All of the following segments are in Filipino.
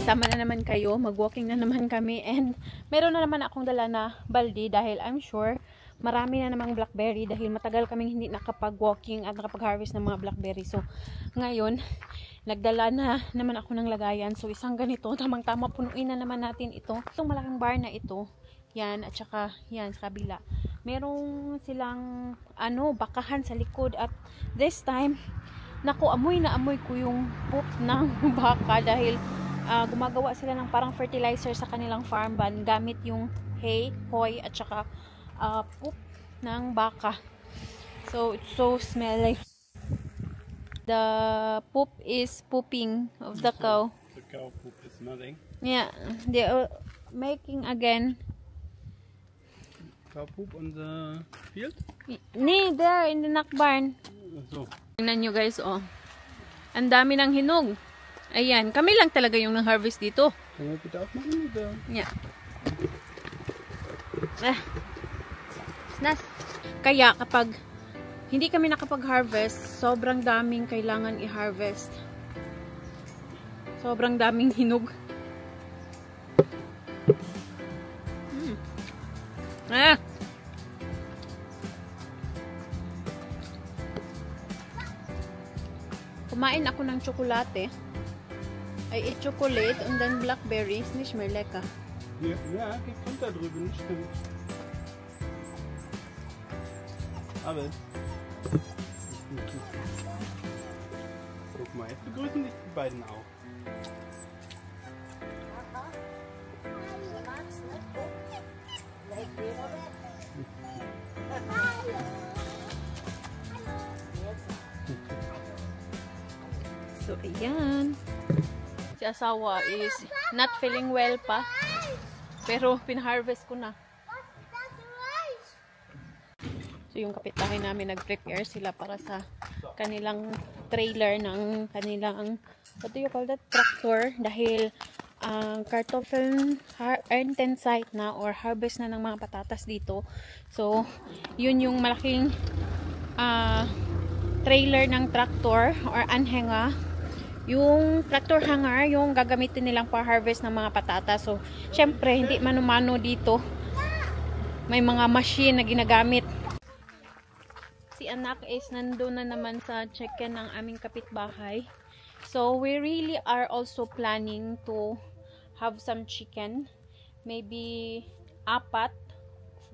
sama na naman kayo, mag-walking na naman kami, and meron na naman akong dala na balde dahil I'm sure marami na namang blackberry dahil matagal kaming hindi nakapag-walking at nakapag-harvest ng mga blackberry. So ngayon nagdala na naman ako ng lagayan. So isang ganito, tamang-tama, punuin na naman natin ito. Itong malaking bar na ito, yan, at saka yan sa kabila. Merong silang bakahan sa likod, at this time naku, amoy na amoy ko yung poop ng baka dahil gumagawa sila ng parang fertilizer sa kanilang farm ban gamit yung hay, hoy, at saka poop ng baka. So it's so smelly. The poop is pooping of the cow. The cow poop is nothing. Yeah, they are making again. Cow poop on the field? Nee, there in the knock barn. So. Tingnan nyo guys, oh. Ang dami ng hinog. Ayan, kami lang talaga yung nang-harvest dito. Können wir bitte aufmachen? Oder? Yeah. Nas. Kaya kapag hindi kami nakapag-harvest, sobrang daming kailangan i-harvest. Sobrang daming hinog. Kumain ako ng tsokolate. I eat chocolate and then blackberries. Nicht mehr lecker. Ja, die kommt da drüben, stimmt. Aber. Guck mal, jetzt begrüßen dich die beiden auch. So, ayan. Si asawa is not feeling well pa. Pero, pin-harvest ko na. So, yung kapitbahay namin, nag-prepare sila para sa kanilang trailer ng kanilang, what do you call that? Tractor. Dahil, ang kartoffel intensive na or harvest na ng mga patatas dito. So, yun yung malaking trailer ng tractor or anhenga. Yung tractor hanger, yung gagamitin nilang pa-harvest ng mga patatas. So, syempre, hindi mano-mano dito. May mga machine na ginagamit. Si anak is nandun na naman sa chicken ng aming kapitbahay. So, we really are also planning to have some chicken. Maybe 4,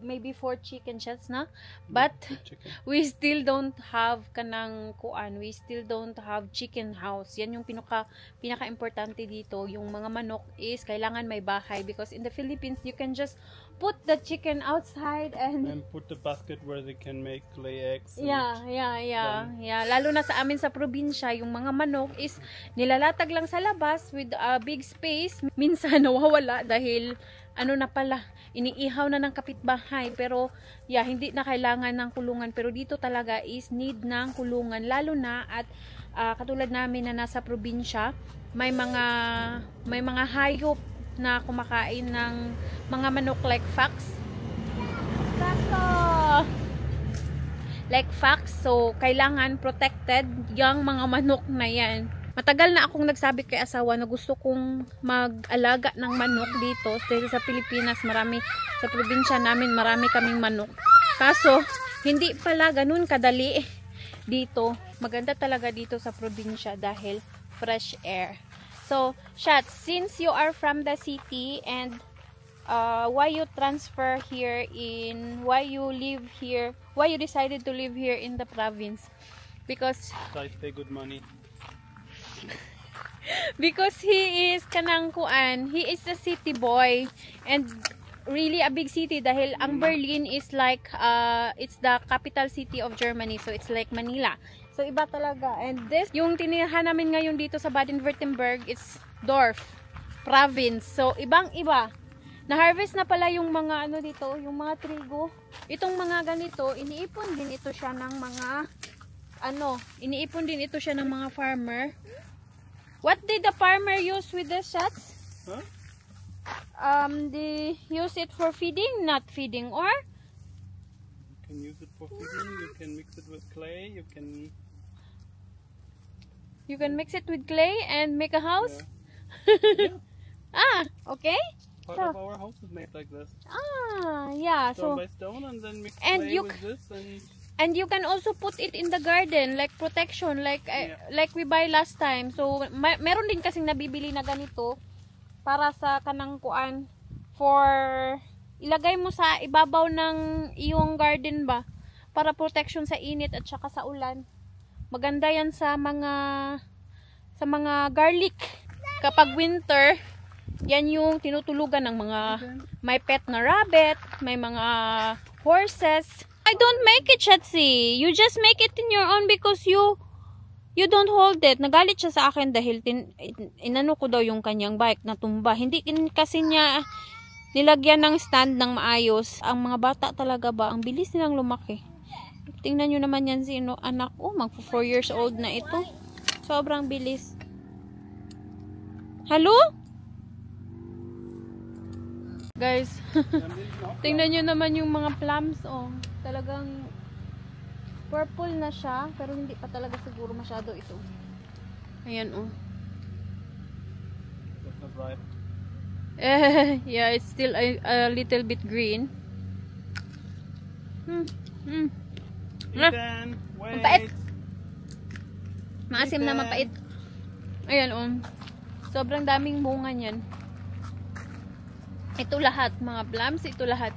maybe 4 chicken shots na. But we still don't have kanang kuan. We still don't have chicken house. Yan yung pinaka-importante dito. Yung mga manok is kailangan may bahay. Because in the Philippines, you can just put the chicken outside and put the basket where they can lay eggs. Yeah. Lalo na sa amin sa probinsya, yung mga manok is nilalatag lang sa labas with a big space. Minsan nawawala dahil na pala, iniihaw na ng kapitbahay. Pero hindi na kailangan ng kulungan. Pero dito talaga is need ng kulungan. Lalo na at katulad namin na nasa probinsya, may mga hayop na kumakain ng mga manok like fox. Like fox. So, kailangan protected yung mga manok na yan. Matagal na akong nagsabi kay asawa na gusto kong mag-alaga ng manok dito. Dahil sa Pilipinas, sa probinsya namin, marami kaming manok. Kaso, hindi pala ganun kadali dito. Maganda talaga dito sa probinsya dahil fresh air. So, Shat, since you are from the city and why you transfer here why you decided to live here in the province? Because I pay good money. Because he is he is a city boy and really a big city dahil ang Berlin is like it's the capital city of Germany, so it's like Manila. So iba talaga. And this yung tinihan namin ngayon dito sa Baden-Württemberg, it's Dorf province. So ibang-iba. Na-harvest na pala yung mga dito, yung mga trigo. Itong mga ganito, iniipon din ito siya ng mga farmer. What did the farmer use with the shots? Huh? They use it for feeding, not feeding, or? You can use it for feeding, you can mix it with clay, you can mix it with clay and make a house? Yeah. Ah, okay. Part of our house is made like this. Ah, yeah. Stone So, by stone, and then mix And clay you with this, and you can also put it in the garden like protection, like we buy last time. So, meron din kasing nabibili na ganito para sa kanang kuan for ilagay mo sa ibabaw ng iyong garden ba para protection sa init at saka sa ulan. Maganda yan sa mga garlic. Kapag winter, yan yung tinutulugan ng mga may pet na rabbit, may mga horses. I don't make it, Shatsi. You just make it in your own because you don't hold it. Nagalit siya sa akin dahil inano ko daw yung kanyang bike na tumba. Hindi kasi niya nilagyan ng stand ng maayos. Ang mga bata talaga ba, ang bilis nilang lumaki. Tingnan nyo naman yan si anak ko. Mag 4 years old na ito. Sobrang bilis. Hello? Guys, tingnan nyo naman yung mga plums. Oh. Talagang purple na siya. Pero hindi pa talaga siguro masyado ito. Ayan oh. that's not right. Yeah, it's still a little bit green. Ethan, wait. Mapait. Maasim na mapait. Ayan oh. Sobrang daming bunga niyan. Ito lahat, mga plums, ito lahat.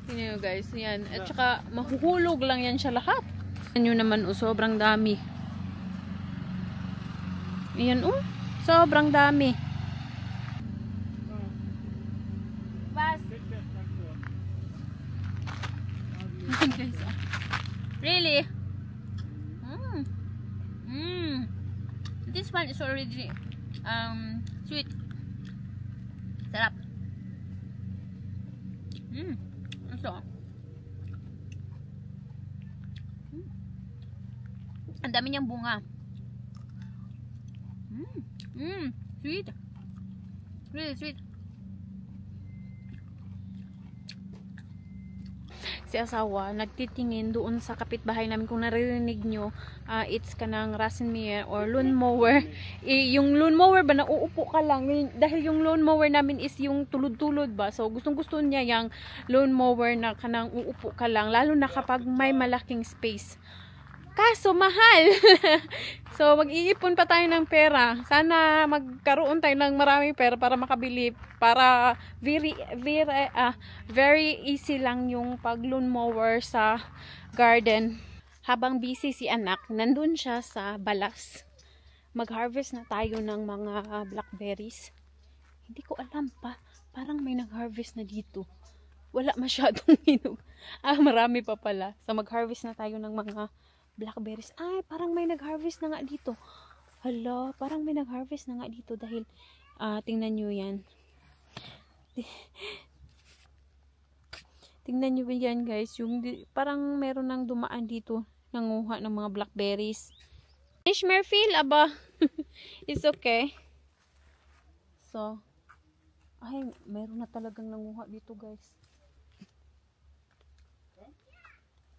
Tingnan nyo guys, yan. At saka mahuhulog lang yan siya lahat. Tingnan nyo naman oh, sobrang dami. Ayan oh, sobrang dami. Bas. Guys, really? This one is already sweet. Sarap. Ito. Ang dami niyang bunga. Sweet. Really sweet. Si asawa nagtitingin doon sa kapitbahay namin. Kung naririnig nyo, it's kanang rasenmäher or lawnmower. Yung lawnmower ba, nauupo ka lang dahil yung lawnmower namin is yung tulod-tulod ba, so gustong gusto niya yung lawnmower na kanang uupo ka lang, lalo na kapag may malaking space. Kaso mahal. So mag-iipon pa tayo ng pera. Sana magkaroon tayo ng maraming pera para makabili, para very easy lang yung pag lawnmower sa garden. Habang busy si anak, nandun siya sa balas. Mag-harvest na tayo ng mga blackberries. Hindi ko alam pa, parang may nag-harvest na dito. Wala masyadong hinog. Marami pa pala. So mag-harvest na tayo ng mga blackberries. Ay, parang may nag-harvest na nga dito. Hala, parang may nag-harvest na nga dito dahil tingnan nyo yan. Tingnan nyo yan guys. Yung parang meron nang dumaan dito nanguha ng mga blackberries. Ishmerfield, aba. It's okay. So, ay, meron na talagang nanguha dito guys.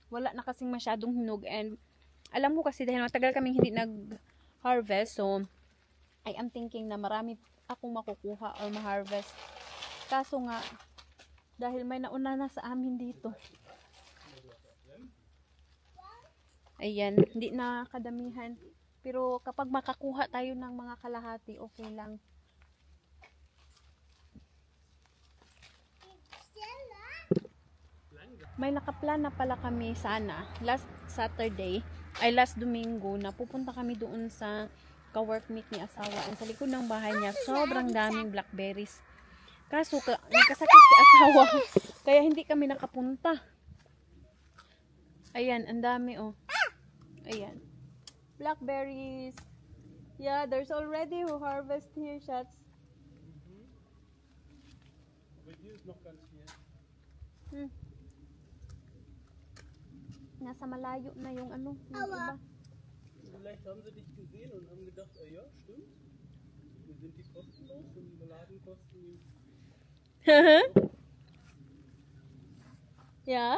Wala na kasing masyadong hinog, and alam mo kasi dahil matagal kaming hindi nag-harvest, so I am thinking na marami akong makukuha or ma-harvest. Kaso nga, dahil may nauna na sa amin dito. Ayan, hindi na kadamihan. Pero kapag makakuha tayo ng mga kalahati, okay lang. May nakaplan na pala kami sana last Saturday, ay last Domingo, na pupunta kami doon sa ka-workmate ni asawa. Ang sa likod ng bahay niya, sobrang daming blackberries. Kaso nagkasakit si asawa, kaya hindi kami nakapunta. Ayan, ang dami oh. Ayan. Blackberries. Yeah, there's already who harvest here, Shats. Nasa malayo na yung ano, yung iba. Vielleicht haben sie dich gesehen und haben gedacht, ja, stimmt. Wir sind die kostenlos und die Laden kosten. Ja?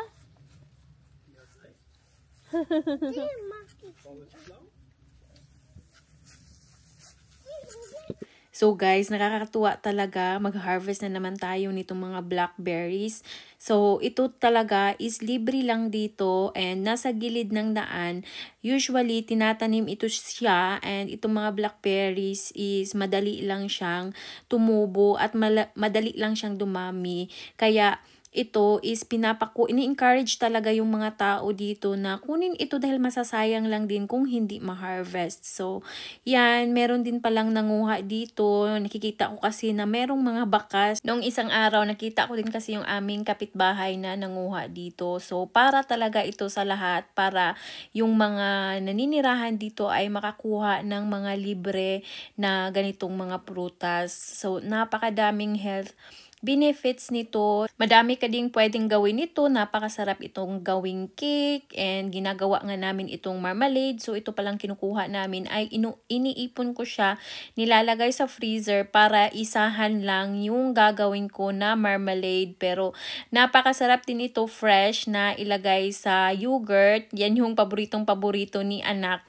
So guys, nakakatuwa talaga. Mag-harvest na naman tayo nitong mga blackberries. So ito talaga is libre lang dito and nasa gilid ng daan. Usually tinatanim ito siya and itong mga blackberries is madali lang siyang tumubo at madali lang siyang dumami. Kaya ito is ini-encourage talaga yung mga tao dito na kunin ito dahil masasayang lang din kung hindi ma-harvest. So, yan, meron din palang nanguha dito. Nakikita ko kasi na merong mga bakas. Noong isang araw, nakita ko din kasi yung aming kapitbahay na nanguha dito. So, para talaga ito sa lahat, para yung mga naninirahan dito ay makakuha ng mga libre na ganitong mga prutas. So, napakadaming health benefits nito. Madami ka ding pwedeng gawin nito. Napakasarap itong gawing cake and ginagawa nga namin itong marmalade. So ito palang kinukuha namin ay iniipon ko siya, nilalagay sa freezer para isahan lang yung gagawin ko na marmalade. Pero napakasarap din ito fresh na ilagay sa yogurt. Yan yung paboritong-paborito ni anak.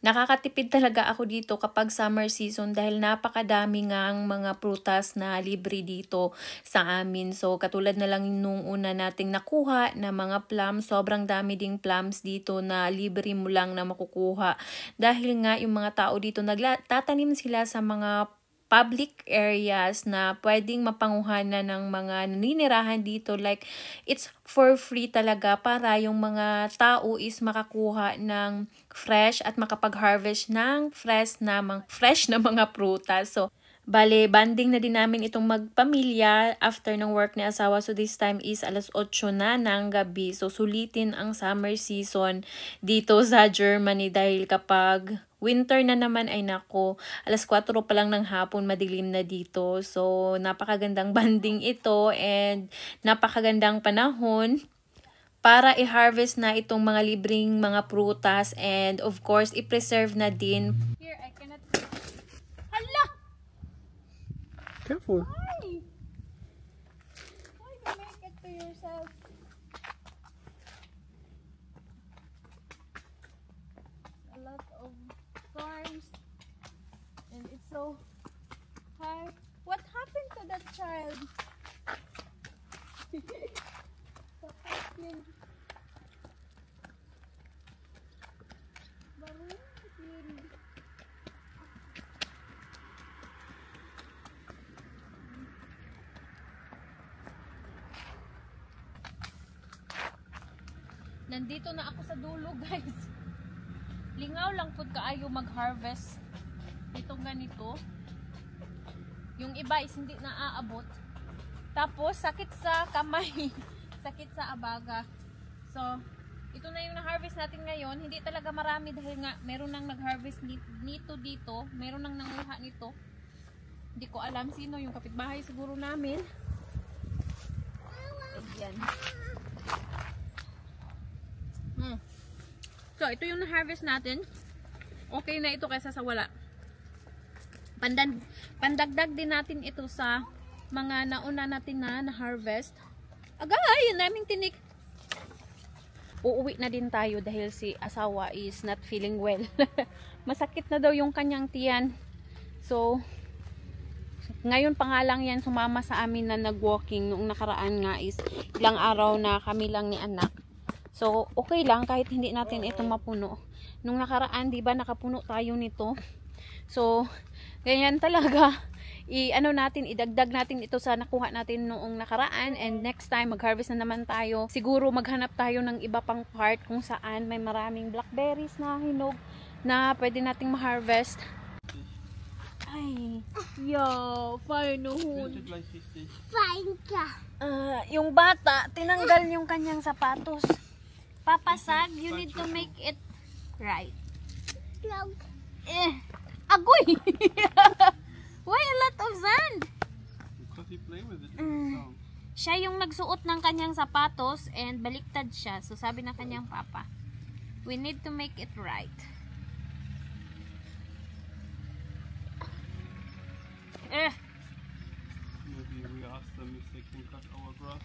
Nakakatipid talaga ako dito kapag summer season dahil napakadami ngang mga prutas na libre dito sa amin. So katulad na lang nung una nating nakuha na mga plums, sobrang dami ding plums dito na libre mo lang na makukuha. Dahil nga yung mga tao dito nagtatanim sila sa mga public areas na pwedeng mapanguhanan ng mga naninirahan dito. Like, it's for free talaga para yung mga tao is makakuha ng fresh at makapag-harvest ng fresh na mga prutas. So, bale, banding na din namin itong magpamilya after ng work ni asawa. So, this time is alas 8 na ng gabi. So, sulitin ang summer season dito sa Germany dahil kapag winter na naman ay nako, alas 4 pa lang ng hapon, madilim na dito. So, napakagandang banding ito and napakagandang panahon para i-harvest na itong mga libreng mga prutas and of course, i-preserve na din. Here, I cannot... Hala! Careful. Why? Why you make it to yourself? A lot of thorns and it's so hard. What happened to that child? What happened? Nandito na ako sa dulo, guys. Lingaw lang po kaayo mag-harvest itong ganito. Yung iba is hindi na aabot. Tapos, sakit sa kamay. Sakit sa abaga. So, ito na yung na-harvest natin ngayon. Hindi talaga marami dahil nga meron nang nag-harvest nito dito. Meron nang nanguha nito. Hindi ko alam sino, yung kapitbahay siguro namin. Ayan. So, ito yung na-harvest natin. Okay na ito kaysa sa wala. Pandagdag din natin ito sa mga nauna natin na harvest. Agay, yun naming tinik. Uuwi na din tayo dahil si asawa is not feeling well. Masakit na daw yung kanyang tiyan. So, ngayon pa nga lang yan sumama sa amin na nag-walking. Noong nakaraan nga is ilang araw na kami lang ni anak. So, okay lang kahit hindi natin ito mapuno. Nung nakaraan, di ba, nakapuno tayo nito. So, ganyan talaga. Idagdag natin ito sa nakuha natin noong nakaraan. And next time, mag-harvest na naman tayo. Siguro, maghanap tayo ng iba pang part kung saan may maraming blackberries na hinog na pwede nating ma-harvest. Ay, yo, panuhon. Yung bata, tinanggal yung kanyang sapatos. Papasag, you need to make it right. Agoy! Why a lot of sand? Because he play with it. Siya yung nagsuot ng kanyang sapatos and baliktad siya. So sabi ng kanyang papa, we need to make it right. Maybe we ask them if they can cut our grass.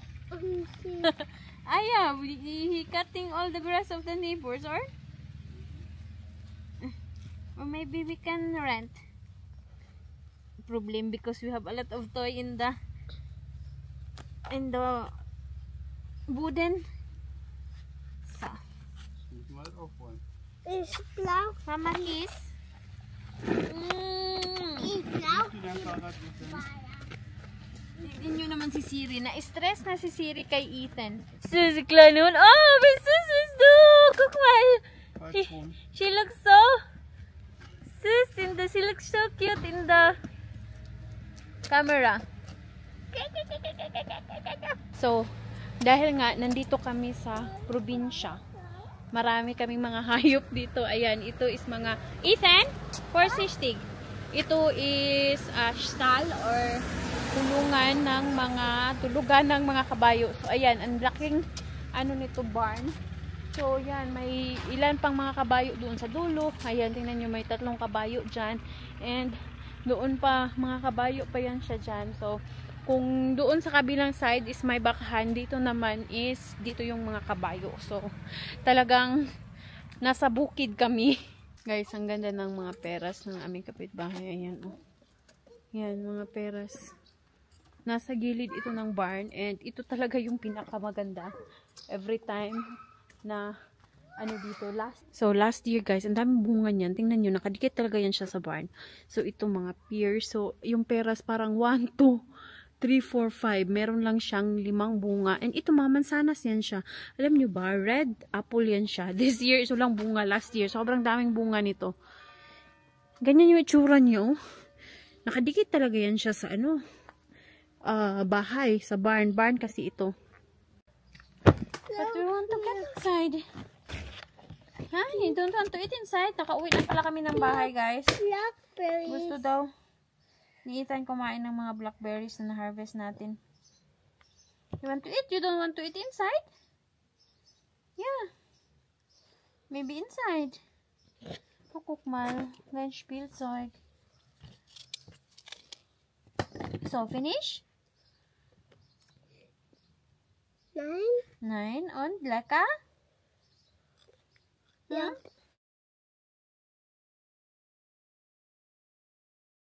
Yeah, he cutting all the grass of the neighbors, or maybe we can rent. problem because we have a lot of toy in the wooden. So, Muss mal aufräumen. Ich glaube, Mama kiss. ich glaube, Die dein Fahrrad mit dem. Tignan nyo naman si Siri. Na-stress na si Siri kay Ethan. Sus, si Klanon. Oh, may sus do. Guck mal. Falsch rum. She looks so she looks so cute in the camera. So, dahil nga nandito kami sa probinsya, marami kaming mga hayop dito. Ayan, ito is mga Ethan, vorsichtig. Ito is stall or tulugan ng mga kabayo. So, ayan, ang laking nito barn. So, yan, may ilan pang mga kabayo doon sa dulo. Ayan, tingnan nyo, may 3 kabayo dyan. And, doon pa, mga kabayo pa yan siya dyan. So, kung doon sa kabilang side is may bakahan, dito naman is, dito yung mga kabayo. So, talagang, nasa bukid kami. Guys, ang ganda ng mga peras ng aming kapitbahay. Ayan, oh. Yan, mga peras. Nasa gilid ito ng barn. And, ito talaga yung pinakamaganda. Every time na dito last year guys, ang daming bunga niyan. Tingnan niyo, nakadikit talaga yan siya sa barn. So ito mga pears. So yung peras parang 1, 2, 3, 4, 5. Meron lang siyang 5 bunga. And ito mamansanas yan siya. Alam niyo ba, red apple yan siya. This year ito lang bunga, last year sobrang daming bunga nito. Ganyan yung itsura niyo. Nakadikit talaga yan siya sa bahay, sa barn kasi ito. But we want to get inside. Ha? You don't want to eat inside? Nakauwi na pala kami ng bahay, guys. blackberries. Gusto daw ni Ethan kumain ng mga blackberries na na-harvest natin. You want to eat? You don't want to eat inside? Yeah. Maybe inside. Guck mal. Dein Spielzeug. So, finish? Nein. Nein. Und lecker? Ja. Hm?